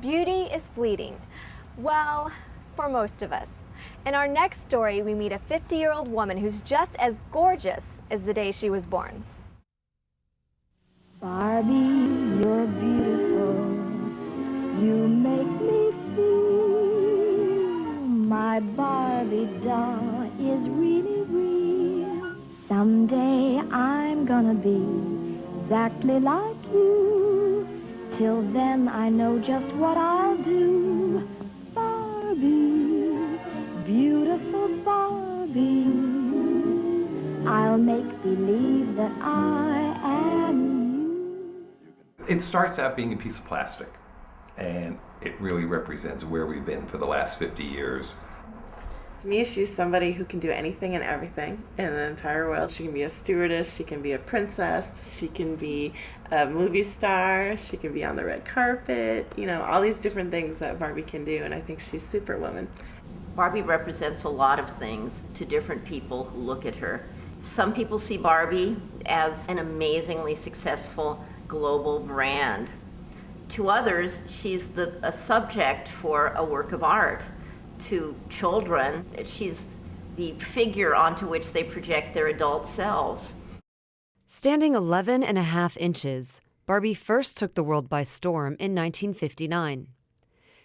Beauty is fleeting. Well, for most of us. In our next story, we meet a 50-year-old woman who's just as gorgeous as the day she was born. Barbie, you're beautiful. You make me feel my Barbie doll is really real. Someday I'm gonna be exactly like you. Till then I know just what I'll do. Barbie, beautiful Barbie, I'll make believe that I am you. It starts out being a piece of plastic, and it really represents where we've been for the last 50 years. To me, she's somebody who can do anything and everything in the entire world. She can be a stewardess, she can be a princess, she can be a movie star, she can be on the red carpet, you know, all these different things that Barbie can do, and I think she's Superwoman. Barbie represents a lot of things to different people who look at her. Some people see Barbie as an amazingly successful global brand. To others, she's a subject for a work of art. To children, she's the figure onto which they project their adult selves. Standing 11.5 inches, Barbie first took the world by storm in 1959.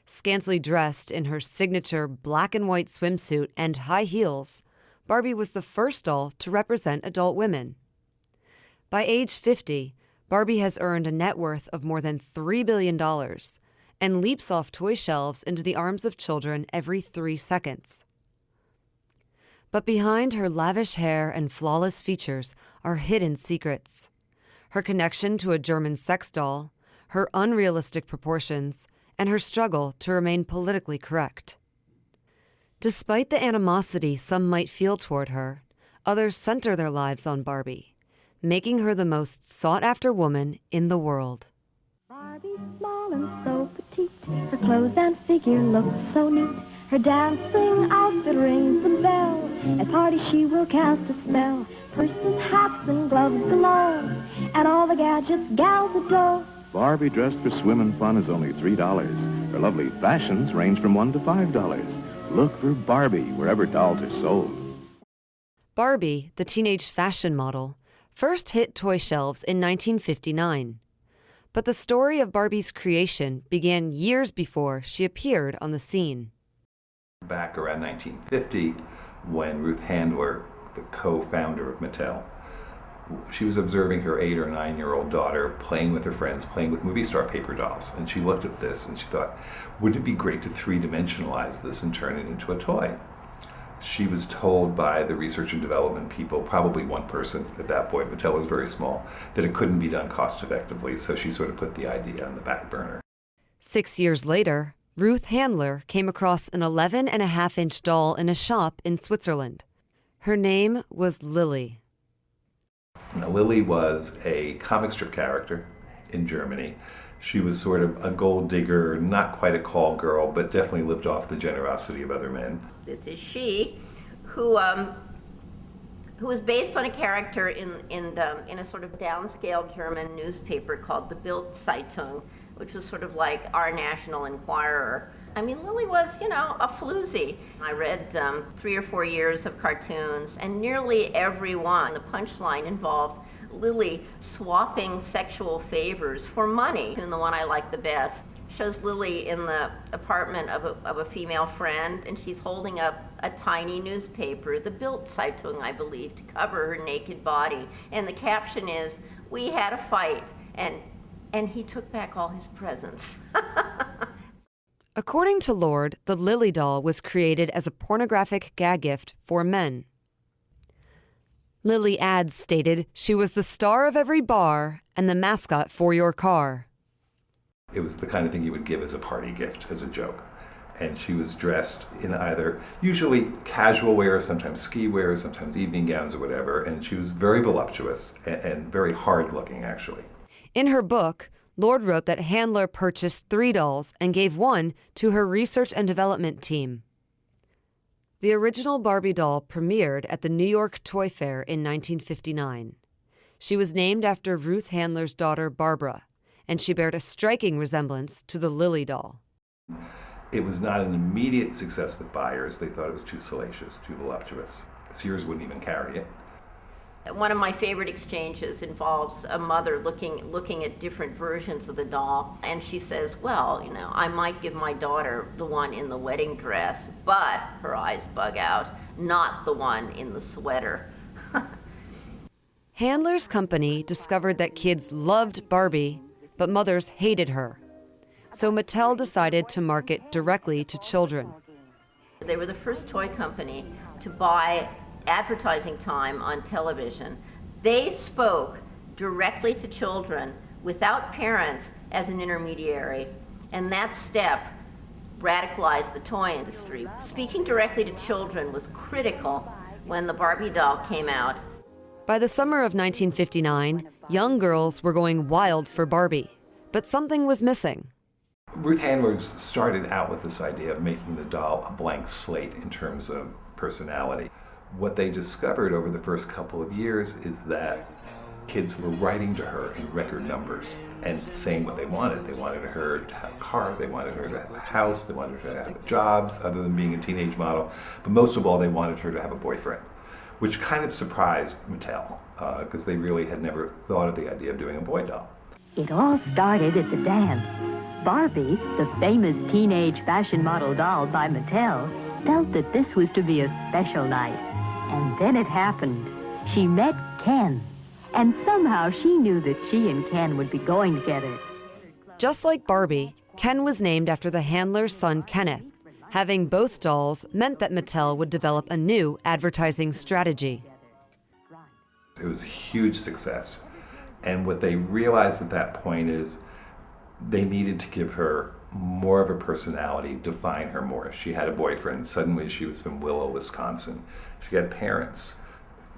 Scantily dressed in her signature black and white swimsuit and high heels, Barbie was the first doll to represent adult women. By age 50, Barbie has earned a net worth of more than $3 billion and leaps off toy shelves into the arms of children every 3 seconds. But behind her lavish hair and flawless features are hidden secrets. Her connection to a German sex doll, her unrealistic proportions, and her struggle to remain politically correct. Despite the animosity some might feel toward her, others center their lives on Barbie, making her the most sought-after woman in the world. Barbie's small and so petite. Her clothes and figure look so neat. Her dancing outfit rings the bell. At parties she will cast a spell. Purses, hats, and gloves galore. And all the gadgets gals adore. Barbie dressed for swim and fun is only $3. Her lovely fashions range from $1 to $5. Look for Barbie wherever dolls are sold. Barbie, the teenage fashion model, first hit toy shelves in 1959. But the story of Barbie's creation began years before she appeared on the scene. Back around 1950, when Ruth Handler, the co-founder of Mattel, she was observing her 8 or 9-year-old daughter playing with her friends, playing with movie star paper dolls. And she looked at this and she thought, wouldn't it be great to three-dimensionalize this and turn it into a toy? She was told by the research and development people, probably one person at that point, Mattel was very small, that it couldn't be done cost effectively, so she sort of put the idea on the back burner. 6 years later, Ruth Handler came across an 11.5-inch doll in a shop in Switzerland. Her name was Lily. Now, Lily was a comic strip character in Germany. She was sort of a gold digger, not quite a call girl, but definitely lived off the generosity of other men. This is she, who was based on a character in a sort of downscale German newspaper called the Bild Zeitung, which was sort of like our National Enquirer. I mean, Lily was, you know, a floozy. I read 3 or 4 years of cartoons, and nearly every one, the punchline involved Lily swapping sexual favors for money. And the one I like the best shows Lily in the apartment of a female friend, and she's holding up a tiny newspaper, the Bild Zeitung, I believe, to cover her naked body. And the caption is, "We had a fight, and he took back all his presents." According to Lord, the Lily doll was created as a pornographic gag gift for men. Lily ads stated she was the star of every bar and the mascot for your car. It was the kind of thing you would give as a party gift, as a joke. And she was dressed in either usually casual wear, sometimes ski wear, sometimes evening gowns or whatever, and she was very voluptuous and very hard looking, actually. In her book, Lord wrote that Handler purchased 3 dolls and gave one to her research and development team. The original Barbie doll premiered at the New York Toy Fair in 1959. She was named after Ruth Handler's daughter, Barbara, and she bared a striking resemblance to the Lily doll. It was not an immediate success with buyers. They thought it was too salacious, too voluptuous. Sears wouldn't even carry it. One of my favorite exchanges involves a mother looking at different versions of the doll, and she says, well, I might give my daughter the one in the wedding dress, but, her eyes bug out, not the one in the sweater. Handler's company discovered that kids loved Barbie, but mothers hated her. So Mattel decided to market directly to children. They were the first toy company to buy advertising time on television. They spoke directly to children without parents as an intermediary, and that step radicalized the toy industry. Speaking directly to children was critical when the Barbie doll came out. By the summer of 1959, young girls were going wild for Barbie, but something was missing. Ruth Handler started out with this idea of making the doll a blank slate in terms of personality. What they discovered over the first couple of years is that kids were writing to her in record numbers and saying what they wanted. They wanted her to have a car, they wanted her to have a house, they wanted her to have jobs other than being a teenage model, but most of all they wanted her to have a boyfriend, which kind of surprised Mattel because they really had never thought of the idea of doing a boy doll. It all started at the dance. Barbie, the famous teenage fashion model doll by Mattel, felt that this was to be a special night. And then it happened. She met Ken. And somehow she knew that she and Ken would be going together. Just like Barbie, Ken was named after the handler's son, Kenneth. Having both dolls meant that Mattel would develop a new advertising strategy. It was a huge success. And what they realized at that point is they needed to give her more of a personality, define her more. She had a boyfriend. Suddenly she was from Willow, Wisconsin. She had parents.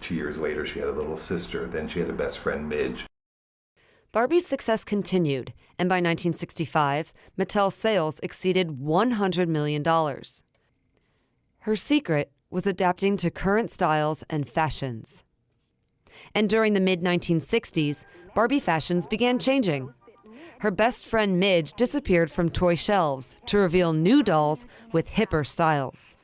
2 years later, she had a little sister. Then she had a best friend, Midge. Barbie's success continued, and by 1965, Mattel's sales exceeded $100 million. Her secret was adapting to current styles and fashions. And during the mid-1960s, Barbie fashions began changing. Her best friend Midge disappeared from toy shelves to reveal new dolls with hipper styles.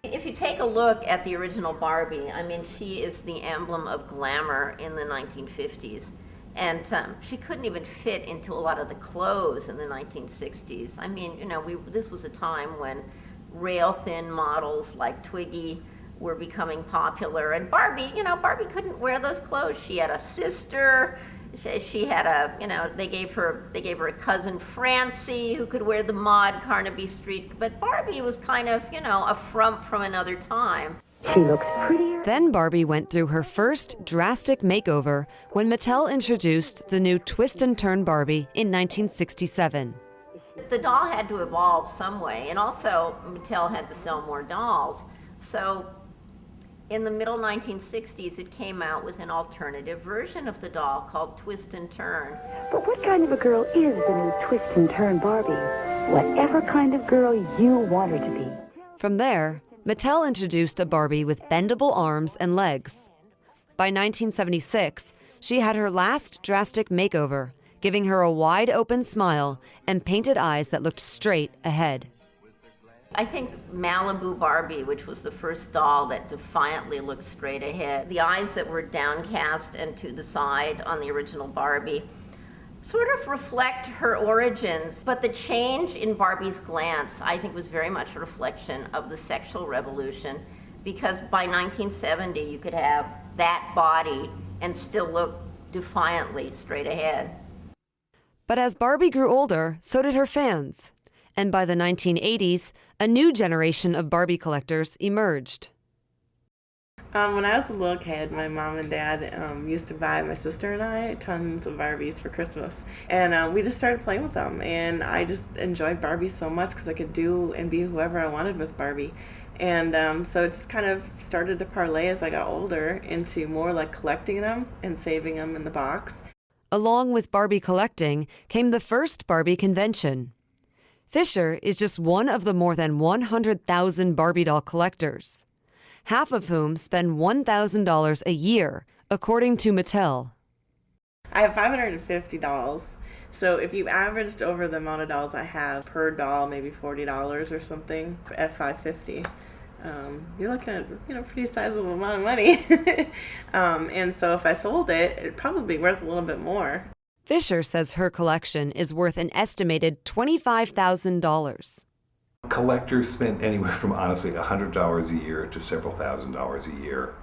If you take a look at the original Barbie, she is the emblem of glamour in the 1950s. And she couldn't even fit into a lot of the clothes in the 1960s. This was a time when rail-thin models like Twiggy were becoming popular. And Barbie couldn't wear those clothes. She had a sister. She had they gave her a cousin Francie who could wear the mod Carnaby Street, but Barbie was kind of, a frump from another time. She looks prettier. Then Barbie went through her first drastic makeover when Mattel introduced the new Twist and Turn Barbie in 1967. The doll had to evolve some way, and also Mattel had to sell more dolls. So in the middle 1960s, it came out with an alternative version of the doll called Twist and Turn. But what kind of a girl is the new Twist and Turn Barbie? Whatever kind of girl you want her to be. From there, Mattel introduced a Barbie with bendable arms and legs. By 1976, she had her last drastic makeover, giving her a wide-open smile and painted eyes that looked straight ahead. I think Malibu Barbie, which was the first doll that defiantly looked straight ahead, the eyes that were downcast and to the side on the original Barbie sort of reflect her origins. But the change in Barbie's glance, I think, was very much a reflection of the sexual revolution, because by 1970, you could have that body and still look defiantly straight ahead. But as Barbie grew older, so did her fans. And by the 1980s, a new generation of Barbie collectors emerged. When I was a little kid, my mom and dad used to buy my sister and I tons of Barbies for Christmas. And we just started playing with them. And I just enjoyed Barbie so much because I could do and be whoever I wanted with Barbie. And so it just kind of started to parlay as I got older into more like collecting them and saving them in the box. Along with Barbie collecting came the first Barbie convention. Fisher is just one of the more than 100,000 Barbie doll collectors, half of whom spend $1,000 a year, according to Mattel. I have 550 dolls, So if you averaged over the amount of dolls I have per doll, maybe $40 or something at $5.50. You're looking at, pretty sizable amount of money. And so if I sold it, it'd probably be worth a little bit more. Fisher says her collection is worth an estimated $25,000. Collectors spend anywhere from, honestly, $100 a year to several $1,000s a year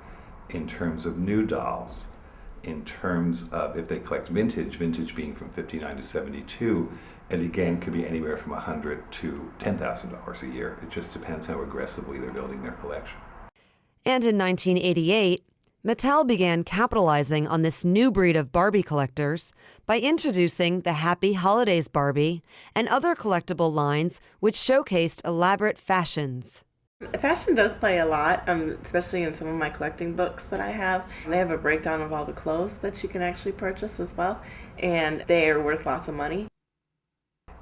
in terms of new dolls. In terms of if they collect vintage being from 59 to 72, it again could be anywhere from $100 to $10,000 a year. It just depends how aggressively they're building their collection. And in 1988, Mattel began capitalizing on this new breed of Barbie collectors by introducing the Happy Holidays Barbie and other collectible lines which showcased elaborate fashions. Fashion does play a lot, especially in some of my collecting books that I have. They have a breakdown of all the clothes that you can actually purchase as well, and they are worth lots of money.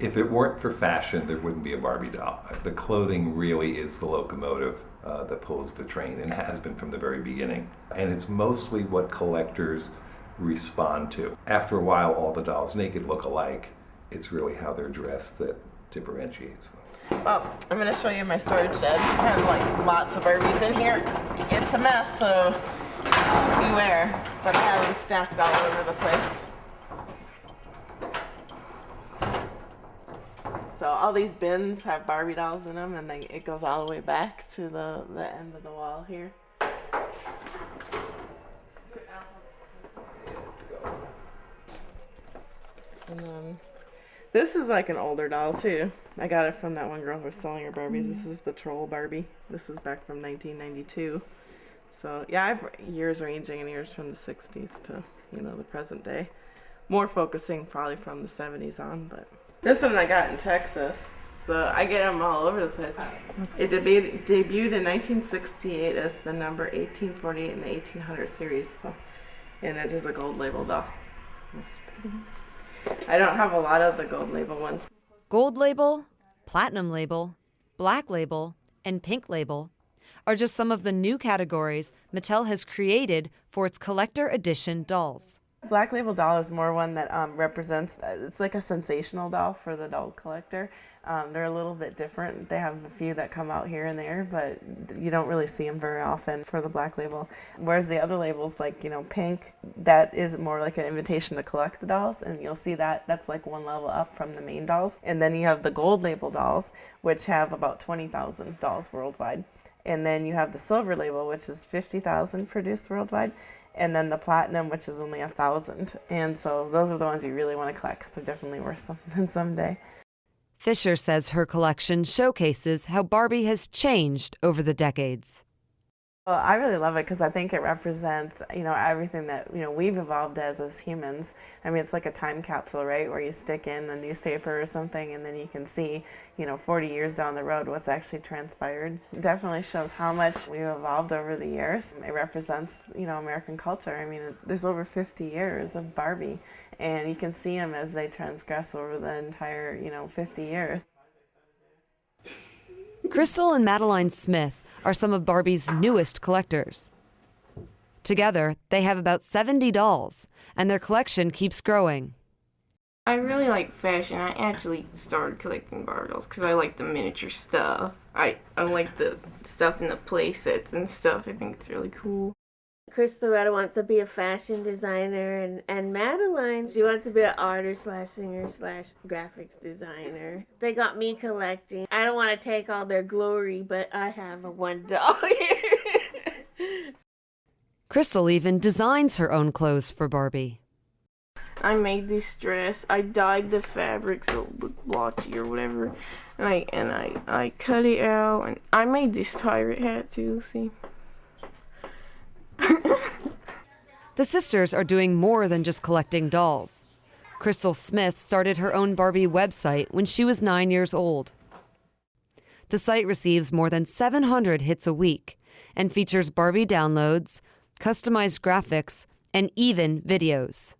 If it weren't for fashion, there wouldn't be a Barbie doll. The clothing really is the locomotive that pulls the train, and has been from the very beginning. And it's mostly what collectors respond to. After a while, all the dolls naked look alike. It's really how they're dressed that differentiates them. Well, I'm going to show you my storage shed. I have like lots of Barbies in here. It's a mess, so beware. But I have them stacked all over the place. So all these bins have Barbie dolls in them, and it goes all the way back to the end of the wall here. And then this is like an older doll too. I got it from that one girl who was selling her Barbies. This is the Troll Barbie. This is back from 1992. So yeah, I have years ranging in years from the 60s to, the present day. More focusing probably from the 70s on, but this one I got in Texas. So I get them all over the place. It debuted in 1968 as the number 1848 in the 1800 series. So, and it is a gold label doll. I don't have a lot of the gold label ones. Gold label, platinum label, black label, and pink label are just some of the new categories Mattel has created for its collector edition dolls. Black label doll is more one that represents, it's like a sensational doll for the doll collector. They're a little bit different. They have a few that come out here and there, but you don't really see them very often for the black label. Whereas the other labels, like, pink, that is more like an invitation to collect the dolls, and you'll see that's like one level up from the main dolls. And then you have the gold label dolls, which have about 20,000 dolls worldwide. And then you have the silver label, which is 50,000 produced worldwide. And then the platinum, which is only 1,000. And so those are the ones you really want to collect, because they're definitely worth something someday. Fisher says her collection showcases how Barbie has changed over the decades. Well, I really love it because I think it represents, everything that, we've evolved as humans. I mean, it's like a time capsule, right, where you stick in a newspaper or something, and then you can see, 40 years down the road what's actually transpired. It definitely shows how much we've evolved over the years. It represents, American culture. I mean, there's over 50 years of Barbie, and you can see them as they transgress over the entire, 50 years. Crystal and Madeline Smith are some of Barbie's newest collectors. Together, they have about 70 dolls, and their collection keeps growing. I really like fashion. I actually started collecting Barbie dolls because I like the miniature stuff. I like the stuff in the play sets and stuff. I think it's really cool. Crystal wants to be a fashion designer, and Madeline, she wants to be an artist / singer / graphics designer. They got me collecting. I don't want to take all their glory, but I have a one doll here. Crystal even designs her own clothes for Barbie. I made this dress. I dyed the fabric so it looked blotchy or whatever, and I cut it out, and I made this pirate hat too. See. The sisters are doing more than just collecting dolls. Crystal Smith started her own Barbie website when she was 9 years old. The site receives more than 700 hits a week and features Barbie downloads, customized graphics, and even videos.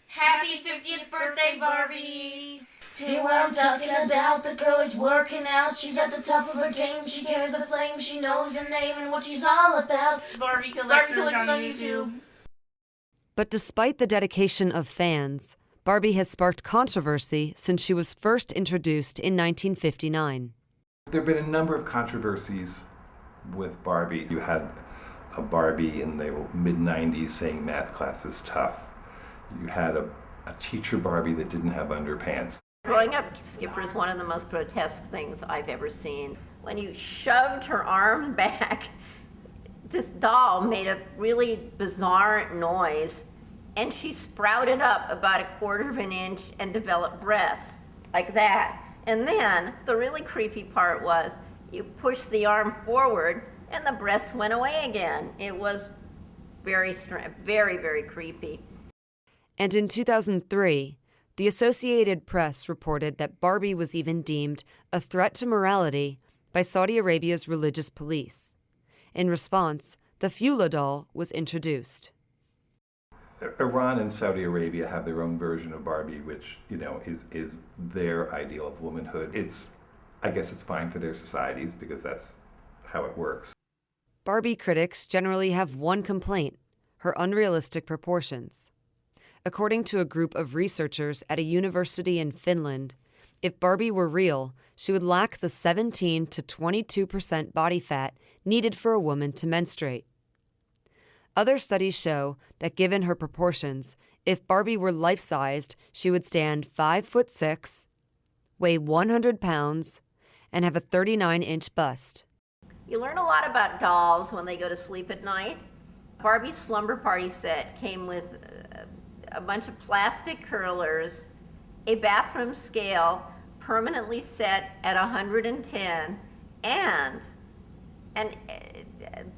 Happy 50th birthday, Barbie! Hear what I'm talking about, the girl is working out. She's at the top of her game, she carries the flame. She knows her name and what she's all about. Barbie Collectors on YouTube. But despite the dedication of fans, Barbie has sparked controversy since she was first introduced in 1959. There have been a number of controversies with Barbie. You had a Barbie in the mid-90s saying math class is tough. You had a teacher Barbie that didn't have underpants. Growing up, Skipper is one of the most grotesque things I've ever seen. When you shoved her arm back, this doll made a really bizarre noise, and she sprouted up about 1/4 of an inch and developed breasts, like that. And then, the really creepy part was, you pushed the arm forward, and the breasts went away again. It was very, very creepy. And in 2003, the Associated Press reported that Barbie was even deemed a threat to morality by Saudi Arabia's religious police. In response, the Fula doll was introduced. Iran and Saudi Arabia have their own version of Barbie, which, is their ideal of womanhood. I guess it's fine for their societies because that's how it works. Barbie critics generally have one complaint: her unrealistic proportions. According to a group of researchers at a university in Finland, if Barbie were real, she would lack the 17 to 22% body fat needed for a woman to menstruate. Other studies show that given her proportions, if Barbie were life-sized, she would stand 5'6", weigh 100 pounds, and have a 39-inch bust. You learn a lot about dolls when they go to sleep at night. Barbie's slumber party set came with a bunch of plastic curlers, a bathroom scale permanently set at 110, and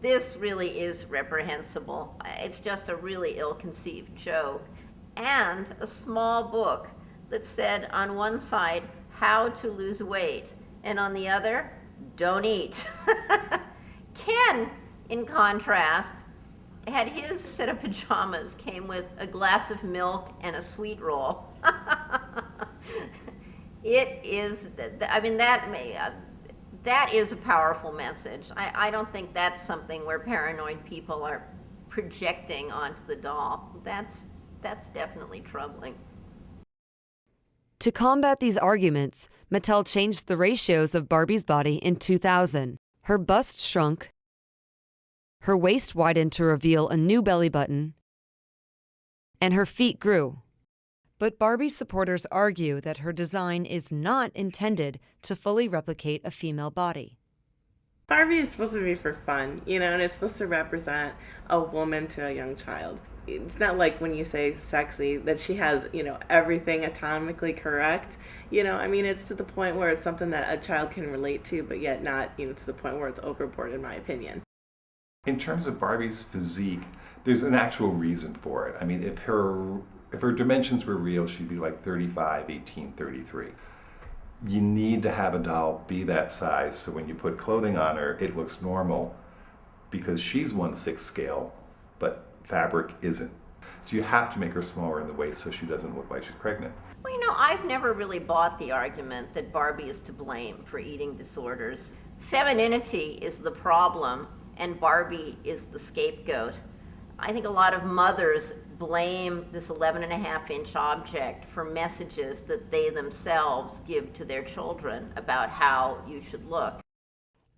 this really is reprehensible. It's just a really ill-conceived joke. And a small book that said on one side, how to lose weight, and on the other, don't eat. Ken, in contrast, had his set of pajamas came with a glass of milk and a sweet roll. It is, that is a powerful message. I don't think that's something where paranoid people are projecting onto the doll. That's definitely troubling. To combat these arguments, Mattel changed the ratios of Barbie's body in 2000. Her bust shrunk, her waist widened to reveal a new belly button, and her feet grew. But Barbie supporters argue that her design is not intended to fully replicate a female body. Barbie is supposed to be for fun, and it's supposed to represent a woman to a young child. It's not like when you say sexy that she has, everything atomically correct. It's to the point where it's something that a child can relate to, but yet not, to the point where it's overboard, in my opinion. In terms of Barbie's physique, there's an actual reason for it. If her dimensions were real, she'd be like 35, 18, 33. You need to have a doll be that size so when you put clothing on her, it looks normal because she's 1/6 scale, but fabric isn't. So you have to make her smaller in the waist so she doesn't look like she's pregnant. Well, I've never really bought the argument that Barbie is to blame for eating disorders. Femininity is the problem, and Barbie is the scapegoat. I think a lot of mothers blame this 11.5-inch object for messages that they themselves give to their children about how you should look.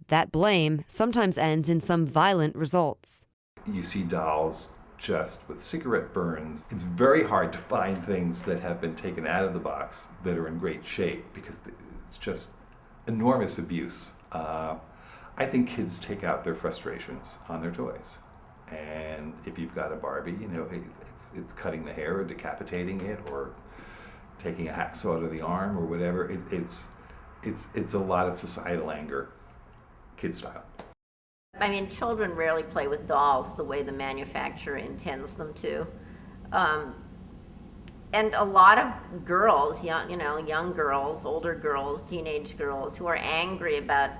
That blame sometimes ends in some violent results. You see dolls just with cigarette burns. It's very hard to find things that have been taken out of the box that are in great shape because it's just enormous abuse. I think kids take out their frustrations on their toys. And if you've got a Barbie, it's cutting the hair or decapitating it or taking a hacksaw to the arm or whatever. It's a lot of societal anger, kid style. Children rarely play with dolls the way the manufacturer intends them to. And a lot of girls, young girls, older girls, teenage girls who are angry about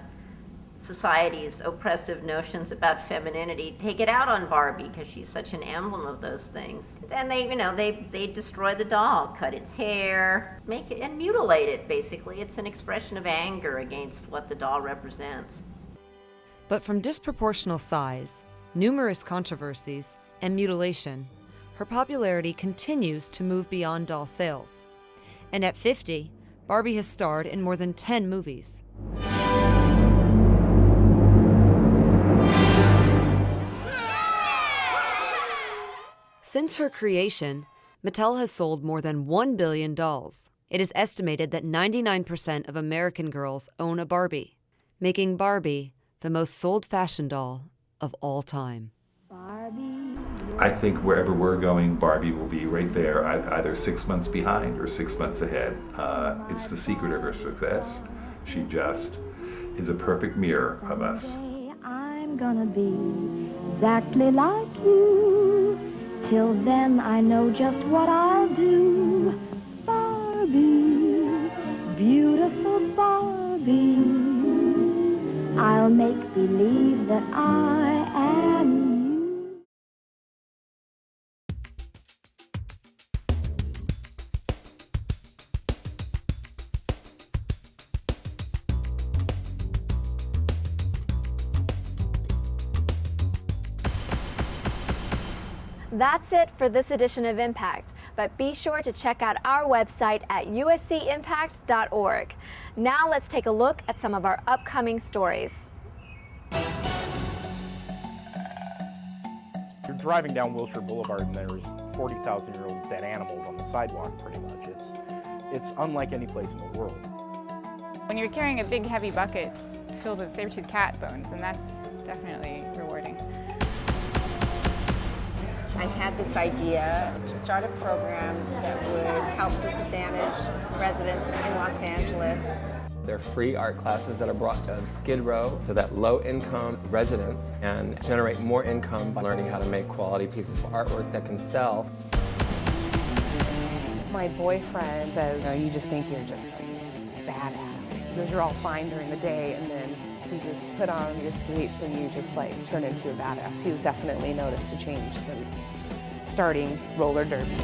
society's oppressive notions about femininity take it out on Barbie because she's such an emblem of those things. Then they destroy the doll, cut its hair, make it and mutilate it. Basically, it's an expression of anger against what the doll represents. But from disproportional size, numerous controversies, and mutilation, her popularity continues to move beyond doll sales. And at 50, Barbie has starred in more than 10 movies. Since her creation, Mattel has sold more than 1 billion dolls. It is estimated that 99% of American girls own a Barbie, making Barbie the most sold fashion doll of all time. I think wherever we're going, Barbie will be right there, either 6 months behind or 6 months ahead. It's the secret of her success. She just is a perfect mirror of us. I'm gonna be exactly like you. Till then, I know just what I'll do. Barbie, beautiful Barbie, I'll make believe that I am you. That's it for this edition of Impact, but be sure to check out our website at uscimpact.org. Now let's take a look at some of our upcoming stories. You're driving down Wilshire Boulevard and there's 40,000-year-old dead animals on the sidewalk pretty much. It's unlike any place in the world. When you're carrying a big heavy bucket filled with saber-toothed cat bones, and that's definitely rewarding. I had this idea to start a program that would help disadvantaged residents in Los Angeles. They're free art classes that are brought to Skid Row so that low-income residents can generate more income by learning how to make quality pieces of artwork that can sell. My boyfriend says, you just think you're just a badass because you're all fine during the day, and then you just put on your skates and you just turn into a badass. He's definitely noticed a change since starting roller derby.